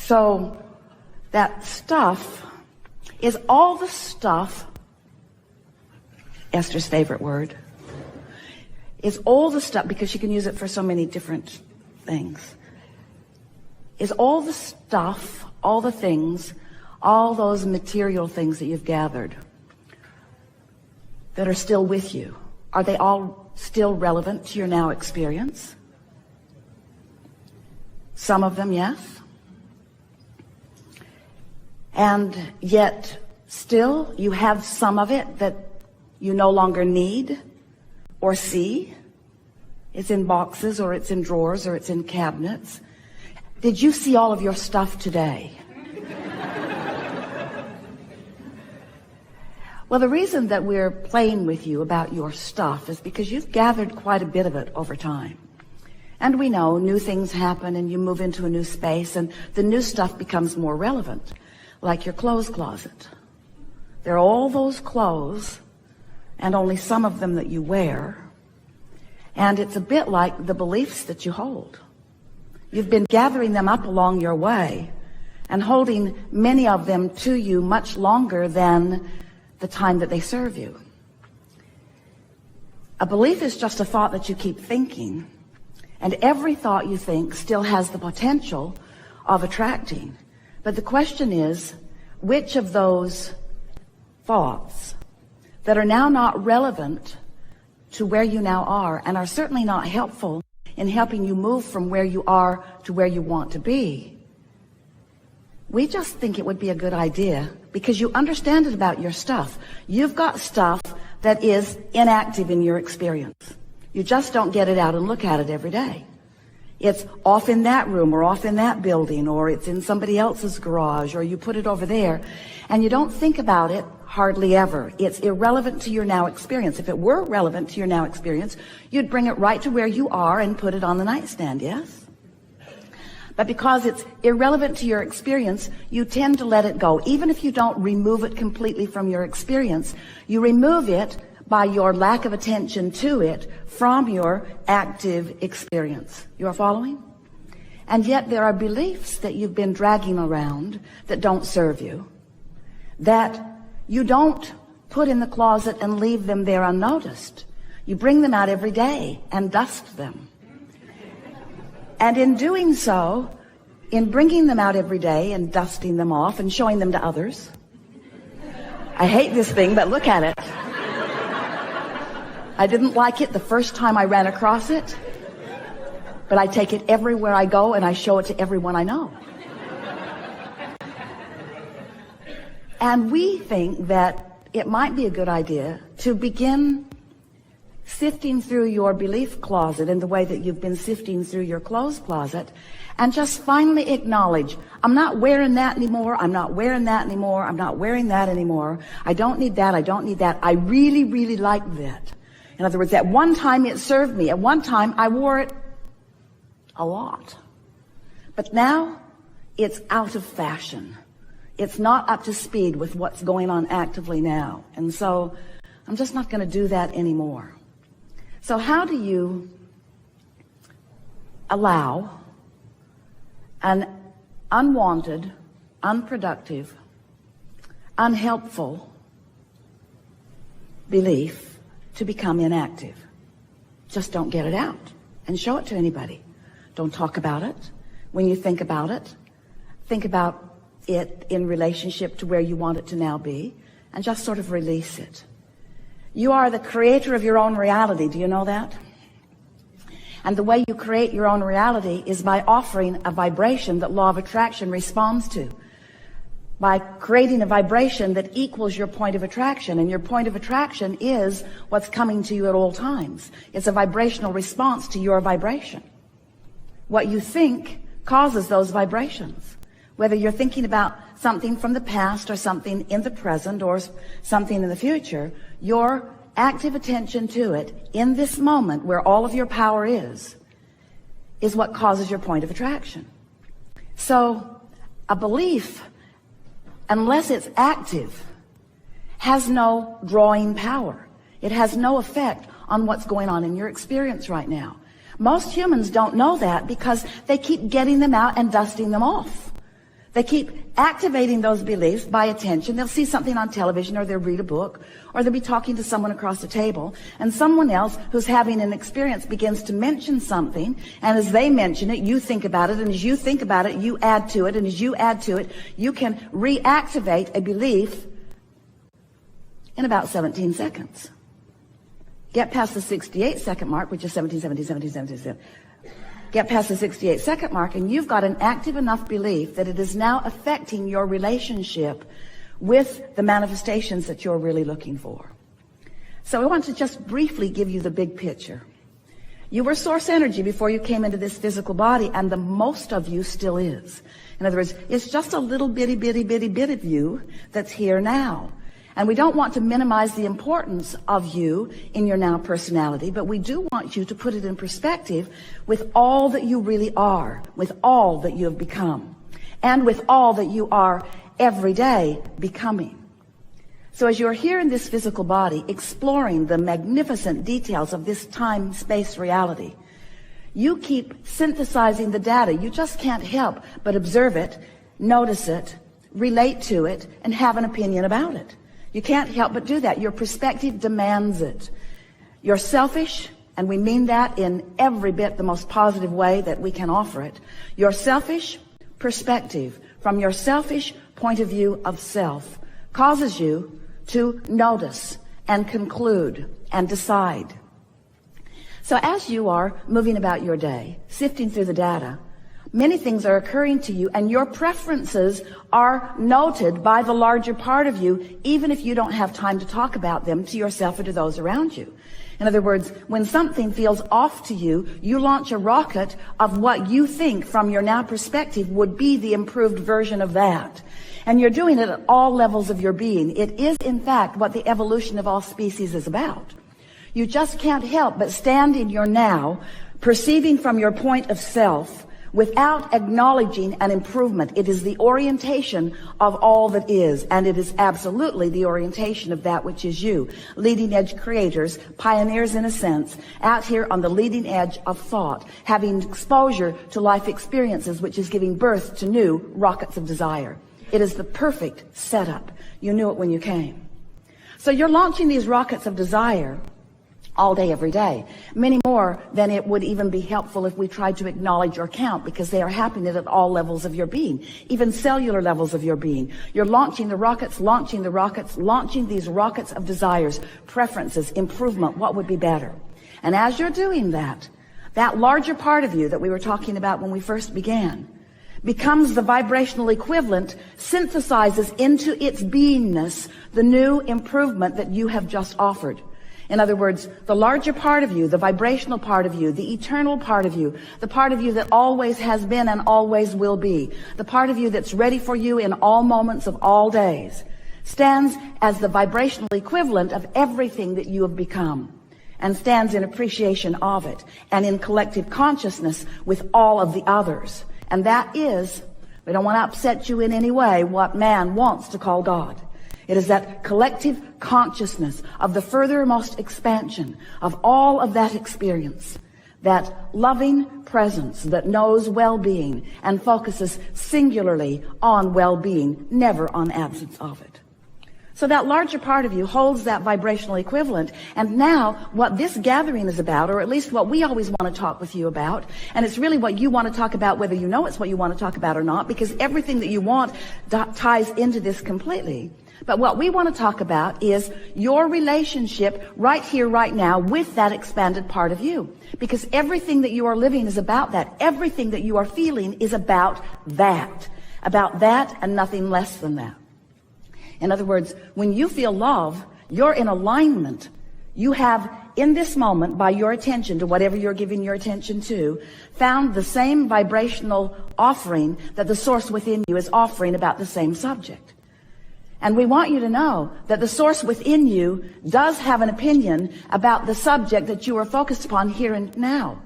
So that stuff is all the stuff, Esther's favorite word, is all the stuff, because she can use it for so many different things, is all the stuff, all the things, all those material things that you've gathered that are still with you. Are they all still relevant to your now experience? Some of them, yes. And yet still you have some of it that you no longer need or see. It's in boxes, or it's in drawers, or it's in cabinets. Did you see all of your stuff today? Well, the reason that we're playing with you about your stuff is because you've gathered quite a bit of it over time. And we know new things happen and you move into a new space and the new stuff becomes more relevant, like your clothes closet. There are all those clothes and only some of them that you wear. And it's a bit like the beliefs that you hold. You've been gathering them up along your way and holding many of them to you much longer than the time that they serve you. A belief is just a thought that you keep thinking, and every thought you think still has the potential of attracting. But the question is, which of those thoughts that are now not relevant to where you now are and are certainly not helpful in helping you move from where you are to where you want to be? We just think it would be a good idea, because you understand it about your stuff. You've got stuff that is inactive in your experience. You just don't get it out and look at it every day. It's off in that room, or off in that building, or it's in somebody else's garage, or you put it over there, and you don't think about it hardly ever. It's irrelevant to your now experience. If it were relevant to your now experience, you'd bring it right to where you are and put it on the nightstand, yes? But because it's irrelevant to your experience, you tend to let it go. Even if you don't remove it completely from your experience, you remove it by your lack of attention to it from your active experience. You are following? And yet there are beliefs that you've been dragging around that don't serve you, that you don't put in the closet and leave them there unnoticed. You bring them out every day and dust them. And in doing so, in bringing them out every day and dusting them off and showing them to others, I hate this thing, but look at it. I didn't like it the first time I ran across it, but I take it everywhere I go and I show it to everyone I know. And we think that it might be a good idea to begin sifting through your belief closet in the way that you've been sifting through your clothes closet, and just finally acknowledge, I'm not wearing that anymore, I'm not wearing that anymore, I'm not wearing that anymore, I don't need that, I don't need that, I really, really like that. In other words, at one time it served me, at one time I wore it a lot. But now it's out of fashion. It's not up to speed with what's going on actively now. And so I'm just not going to do that anymore. So how do you allow an unwanted, unproductive, unhelpful belief to become inactive? Just don't get it out and show it to anybody. Don't talk about it. When you think about it in relationship to where you want it to now be, and just sort of release it. You are the creator of your own reality. Do you know that? And the way you create your own reality is by offering a vibration that law of attraction responds to. By creating a vibration that equals your point of attraction. And your point of attraction is what's coming to you at all times. It's a vibrational response to your vibration. What you think causes those vibrations. Whether you're thinking about something from the past or something in the present or something in the future, your active attention to it in this moment where all of your power is what causes your point of attraction. So a belief, unless it's active, has no drawing power. It has no effect on what's going on in your experience right now. Most humans don't know that because they keep getting them out and dusting them off. They keep activating those beliefs by attention. They'll see something on television, or they'll read a book, or they'll be talking to someone across the table, and someone else who's having an experience begins to mention something, and as they mention it, you think about it, and as you think about it, you add to it, and as you add to it, you can reactivate a belief in about 17 seconds. Get past the 68-second mark, which is 17. Get past the 68-second mark, and you've got an active enough belief that it is now affecting your relationship with the manifestations that you're really looking for. So I want to just briefly give you the big picture. You were source energy before you came into this physical body, and the most of you still is. In other words, it's just a little bitty bit of you that's here now. And we don't want to minimize the importance of you in your now personality, but we do want you to put it in perspective with all that you really are, with all that you have become, and with all that you are every day becoming. So as you're here in this physical body, exploring the magnificent details of this time-space reality, you keep synthesizing the data. You just can't help but observe it, notice it, relate to it, and have an opinion about it. You can't help but do that. Your perspective demands it. You're selfish, and we mean that in every bit the most positive way that we can offer it. Your selfish perspective, from your selfish point of view of self, causes you to notice and conclude and decide. So as you are moving about your day, sifting through the data, many things are occurring to you, and your preferences are noted by the larger part of you, even if you don't have time to talk about them to yourself or to those around you. In other words, when something feels off to you, you launch a rocket of what you think from your now perspective would be the improved version of that. And you're doing it at all levels of your being. It is, in fact, what the evolution of all species is about. You just can't help but stand in your now, perceiving from your point of self, without acknowledging an improvement. It is the orientation of all that is, and it is absolutely the orientation of that which is you. Leading edge creators, pioneers in a sense, out here on the leading edge of thought, having exposure to life experiences, which is giving birth to new rockets of desire. It is the perfect setup. You knew it when you came. So you're launching these rockets of desire all day, every day. Many more than it would even be helpful if we tried to acknowledge or count, because they are happening at all levels of your being, even cellular levels of your being. You're launching the rockets, launching these rockets of desires, preferences, improvement, what would be better. And as you're doing that, that larger part of you that we were talking about when we first began becomes the vibrational equivalent, synthesizes into its beingness the new improvement that you have just offered. In other words, the larger part of you, the vibrational part of you, the eternal part of you, the part of you that always has been and always will be, the part of you that's ready for you in all moments of all days, stands as the vibrational equivalent of everything that you have become, and stands in appreciation of it and in collective consciousness with all of the others. And that is, we don't want to upset you in any way, what man wants to call God. It is that collective consciousness of the furthermost expansion of all of that experience, that loving presence that knows well-being and focuses singularly on well-being, never on absence of it. So that larger part of you holds that vibrational equivalent. And now what this gathering is about, or at least what we always want to talk with you about, and it's really what you want to talk about whether you know it's what you want to talk about or not, because everything that you want ties into this completely. But what we want to talk about is your relationship right here, right now, with that expanded part of you. Because everything that you are living is about that. Everything that you are feeling is about that and nothing less than that. In other words, when you feel love, you're in alignment. You have, in this moment, by your attention to whatever you're giving your attention to, found the same vibrational offering that the source within you is offering about the same subject. And we want you to know that the source within you does have an opinion about the subject that you are focused upon here and now.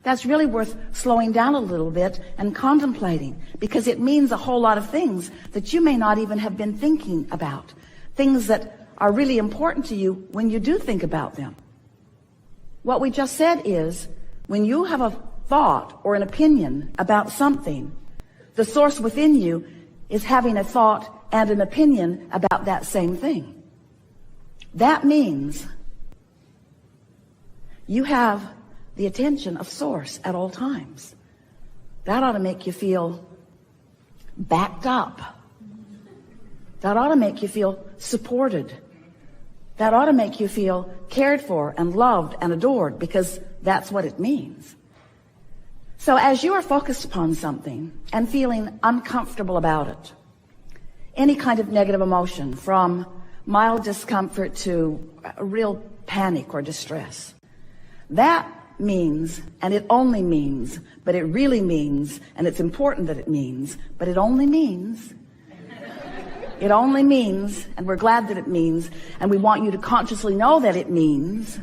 That's really worth slowing down a little bit and contemplating, because it means a whole lot of things that you may not even have been thinking about, things that are really important to you when you do think about them. What we just said is, when you have a thought or an opinion about something, the source within you is having a thought and an opinion about that same thing. That means you have the attention of Source at all times. That ought to make you feel backed up. That ought to make you feel supported. That ought to make you feel cared for and loved and adored, because that's what it means. So as you are focused upon something and feeling uncomfortable about it, any kind of negative emotion, from mild discomfort to real panic or distress, that means, and it only means, but it really means, and it's important that it means, but it only means, and we're glad that it means, and we want you to consciously know that it means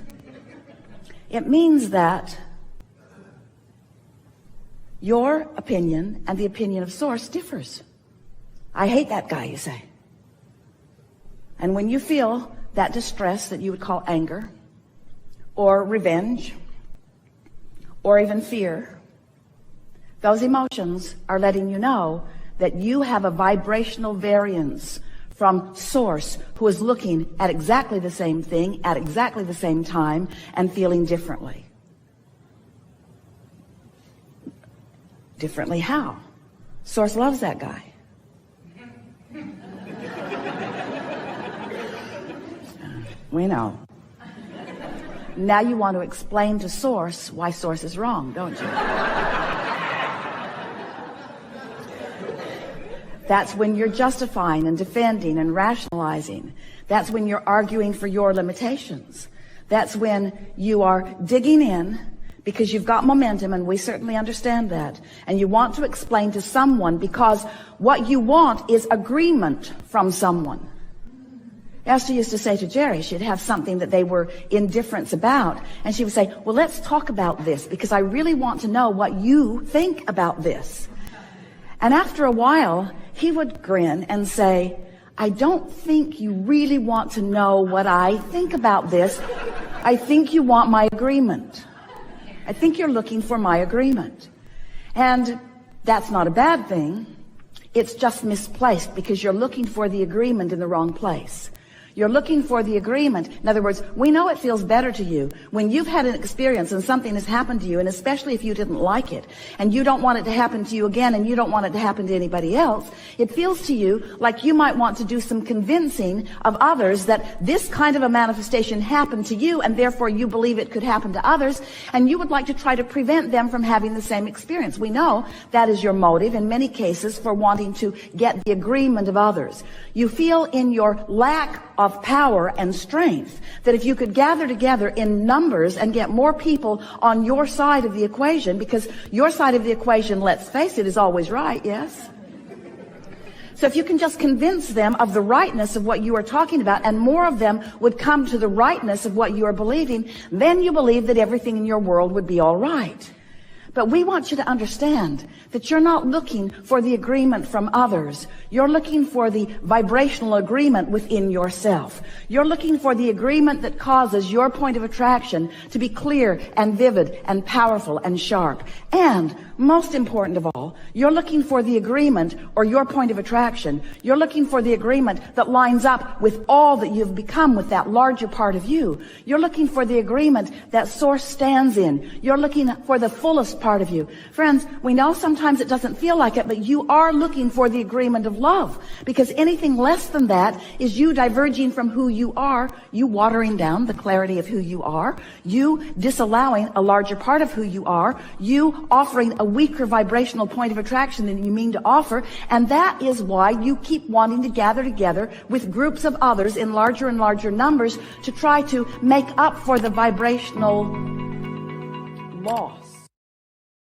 that your opinion and the opinion of Source differs. I hate that guy, you say. And when you feel that distress that you would call anger, or revenge, or even fear, those emotions are letting you know that you have a vibrational variance from Source, who is looking at exactly the same thing at exactly the same time and feeling differently. Differently how? Source loves that guy. We know. Now you want to explain to Source why Source is wrong, don't you? That's when you're justifying and defending and rationalizing. That's when you're arguing for your limitations. That's when you are digging in because you've got momentum, and we certainly understand that. And you want to explain to someone because what you want is agreement from someone. Esther used to say to Jerry, she'd have something that they were in difference about, and she would say, well, let's talk about this because I really want to know what you think about this. And after a while, he would grin and say, I don't think you really want to know what I think about this. I think you want my agreement. I think you're looking for my agreement. And that's not a bad thing. It's just misplaced because you're looking for the agreement in the wrong place. You're looking for the agreement. In other words, we know it feels better to you when you've had an experience and something has happened to you, and especially if you didn't like it, and you don't want it to happen to you again, and you don't want it to happen to anybody else. It feels to you like you might want to do some convincing of others that this kind of a manifestation happened to you, and therefore you believe it could happen to others, and you would like to try to prevent them from having the same experience. We know that is your motive in many cases for wanting to get the agreement of others. You feel in your lack of power and strength that if you could gather together in numbers and get more people on your side of the equation, because your side of the equation, let's face it, is always right, yes? So if you can just convince them of the rightness of what you are talking about, and more of them would come to the rightness of what you are believing, then you believe that everything in your world would be all right. But we want you to understand that you're not looking for the agreement from others. You're looking for the vibrational agreement within yourself. You're looking for the agreement that causes your point of attraction to be clear and vivid and powerful and sharp. And most important of all, you're looking for the agreement, or your point of attraction. You're looking for the agreement that lines up with all that you've become, with that larger part of you. You're looking for the agreement that Source stands in. You're looking for the fullest part of you. Friends, we know sometimes it doesn't feel like it, but you are looking for the agreement of love, because anything less than that is you diverging from who you are, you watering down the clarity of who you are, you disallowing a larger part of who you are, you offering a weaker vibrational point of attraction than you mean to offer, and that is why you keep wanting to gather together with groups of others in larger and larger numbers to try to make up for the vibrational loss.